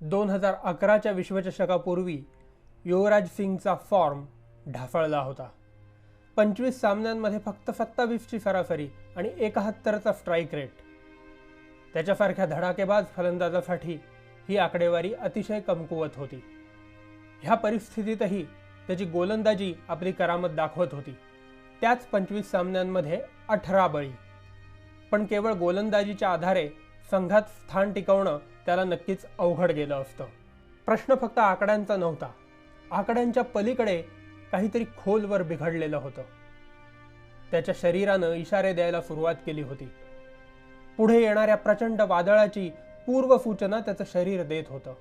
2011च्या विश्वचषकापूर्वी युवराज सिंगचा form ढासळला होता. 25 सामन्यांमध्ये फक्त 27ची सरासरी आणि 71चा स्ट्राईक रेट. त्याच्यासारख्या धडाकेबाज फलंदाजासाठी ही आकडेवारी अतिशय कमकुवत होती. ह्या परिस्थितीतही त्याची गोलंदाजी आपली करामत दाखवत होती. त्याच 25 सामन्यांमध्ये 18 बळी. पण केवळ गोलंदाजीच्या आधारे संघात स्थान टिकवणं त्याला नक्कीच अवघड गेलं असतं. प्रश्न फक्त आकड्यांचा नव्हता. आकड्यांच्या पलीकडे काहीतरी खोलवर बिघडलेलं होतं. त्याच्या शरीरानं इशारे द्यायला सुरुवात केली होती. पुढे येणाऱ्या प्रचंड वादळाची पूर्वसूचना त्याचं शरीर देत होतं.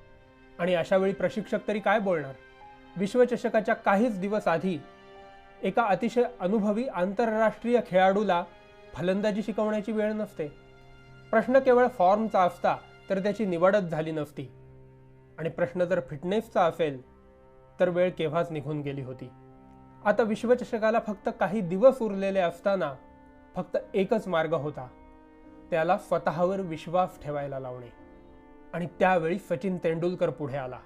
आणि अशावेळी प्रशिक्षक तरी काय बोलणार? विश्वचषकाच्या काहीच दिवस आधी एका अतिशय अनुभवी आंतरराष्ट्रीय खेळाडूला फलंदाजी शिकवण्याची वेळ नसते. प्रश्न केवळ फॉर्मचा असता तर त्याची निवडच झाली नसती. आणि प्रश्न जर फिटनेसचा असेल तर वेळ केव्हाच निघून गेली होती. आता विश्वचषकाला फक्त काही दिवस उरलेले असताना फक्त एकच मार्ग होता, त्याला स्वतःवर विश्वास ठेवायला लावणे. आणि त्यावेळी सचिन तेंडुलकर पुढे आला.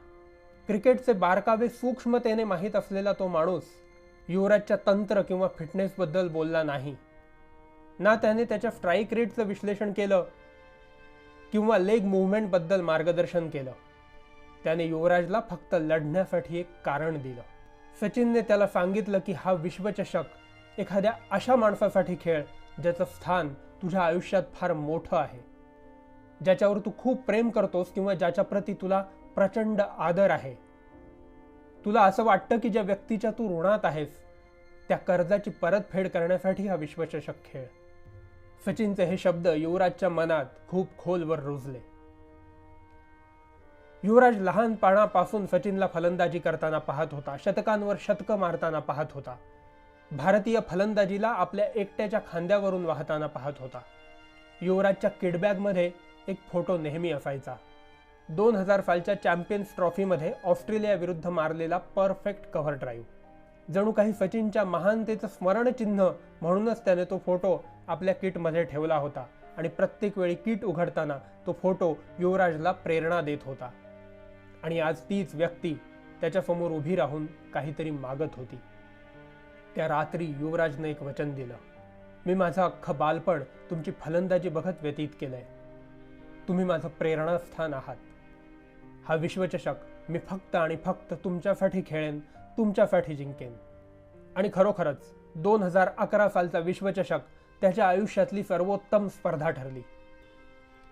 क्रिकेटचे बारकावे सूक्ष्मतेने माहीत असलेला तो माणूस युवराजच्या तंत्र किंवा फिटनेसबद्दल बोलला नाही. ना त्याने त्याच्या स्ट्राईक रेटचं विश्लेषण केलं किंवा लेग मूव्हमेंटबद्दल मार्गदर्शन केलं. त्याने युवराजला फक्त लढण्यासाठी एक कारण दिलं. सचिनने त्याला सांगितलं की हा विश्वचषक एखाद्या अशा माणसासाठी खेळ ज्याचं स्थान तुझ्या आयुष्यात फार मोठं आहे, ज्याच्यावर तू खूप प्रेम करतोस किंवा ज्याच्या प्रती तुला प्रचंड आदर आहे. तुला असं वाटतं की ज्या व्यक्तीच्या तू ऋणात आहेस त्या कर्जाची परतफेड करण्यासाठी हा विश्वचषक खेळ. सचिनचे हे शब्द युवराजच्या मनात खूप खोलवर रुजले. युवराज लहानपणापासून सचिनला फलंदाजी करताना पाहत होता. शतकांवर शतकं मारताना पाहत होता. भारतीय फलंदाजीला आपल्या एकट्याच्या खांद्यावरून वाहताना पाहत होता. युवराजच्या किडबॅगमध्ये एक फोटो नेहमी असायचा. 2000 सालच्या चॅम्पियन्स ट्रॉफीमध्ये ऑस्ट्रेलिया विरुद्ध मारलेला परफेक्ट कव्हर ड्राईव्ह. जणू काही सचिनच्या महानतेचं स्मरणचिन्ह म्हणूनच त्याने तो फोटो आपल्या किटमध्ये ठेवला होता. आणि प्रत्येक वेळी किट उघडताना तो फोटो युवराजला प्रेरणा देत होता. आणि आज तीच व्यक्ती त्याच्यासमोर उभी राहून काहीतरी मागत होती. त्या रात्री युवराजने एक वचन दिलं, मी माझं अख्खं बालपण तुमची फलंदाजी बघत व्यतीत केलंय. तुम्ही माझं प्रेरणास्थान आहात. हा विश्वचषक मी फक्त आणि फक्त तुमच्यासाठी खेळेन, तुमच्यासाठी जिंकेन. आणि खरोखरच 2011 सालचा विश्वचषक त्याच्या आयुष्यातली सर्वोत्तम स्पर्धा ठरली.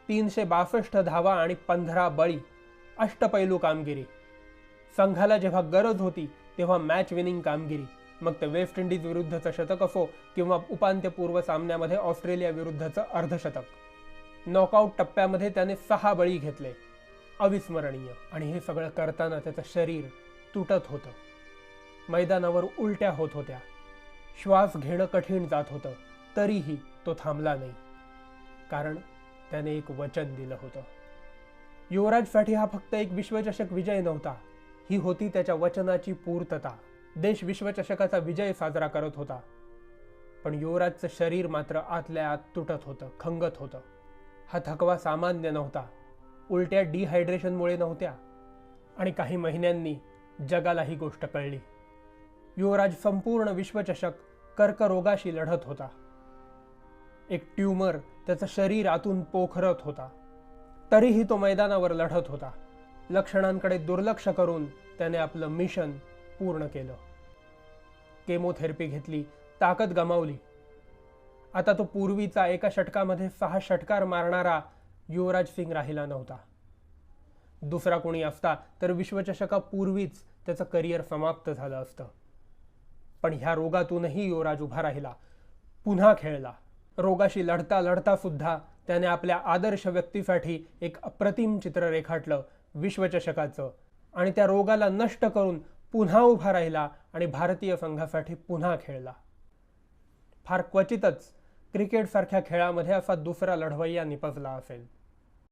362 धावा आणि 15 बळी, अष्टपैलू कामगिरी. संघाला जेव्हा गरज होती तेव्हा मॅच विनिंग कामगिरी. मग ते वेस्ट इंडिज विरुद्धचं शतक असो किंवा उपांत्यपूर्व सामन्यामध्ये ऑस्ट्रेलिया विरुद्धचं अर्धशतक. नॉकआउट टप्प्यामध्ये त्याने 6 बळी घेतले. अविस्मरणीय. आणि हे सगळं करताना त्याचं शरीर तुटत होतं. मैदानावर उलट्या होत होत्या. श्वास घेणं कठीण जात होतं. तरीही तो थांबला नाही. कारण त्याने एक वचन दिलं होतं. युवराजसाठी हा फक्त एक विश्वचषक विजय नव्हता. ही होती त्याच्या वचनाची पूर्तता. देश विश्वचषकाचा विजय साजरा करत होता. पण युवराजचं शरीर मात्र आतल्या आत तुटत होतं, खंगत होतं. हा थकवा सामान्य नव्हता. उलट्या डिहायड्रेशनमुळे नव्हत्या. आणि काही महिन्यांनी जगाला ही गोष्ट कळली. युवराज संपूर्ण विश्वचषक कर्करोगाशी लढत होता. एक ट्यूमर त्याचं शरीर आतून पोखरत होता. तरीही तो मैदानावर लढत होता. लक्षणांकडे दुर्लक्ष करून त्याने आपलं मिशन पूर्ण केलं. केमोथेरपी घेतली, ताकद गमावली. आता तो पूर्वीचा एका षटकामध्ये 6 षटकार मारणारा युवराज सिंग राहिला नव्हता. दुसरा कोणी असता तर विश्वचषकापूर्वीच त्याचं करिअर समाप्त झालं असतं. पण ह्या रोगातूनही युवराज उभा राहिला. पुन्हा खेळला. रोगाशी लढता लढता सुद्धा त्याने आपल्या आदर्श व्यक्तीसाठी एक अप्रतिम चित्र रेखाटलं विश्वचषकाचं. आणि त्या रोगाला नष्ट करून पुन्हा उभा राहिला आणि भारतीय संघासाठी पुन्हा खेळला. फार क्वचितच क्रिकेटसारख्या खेळामध्ये असा दुसरा लढवय्या निपजला असेल.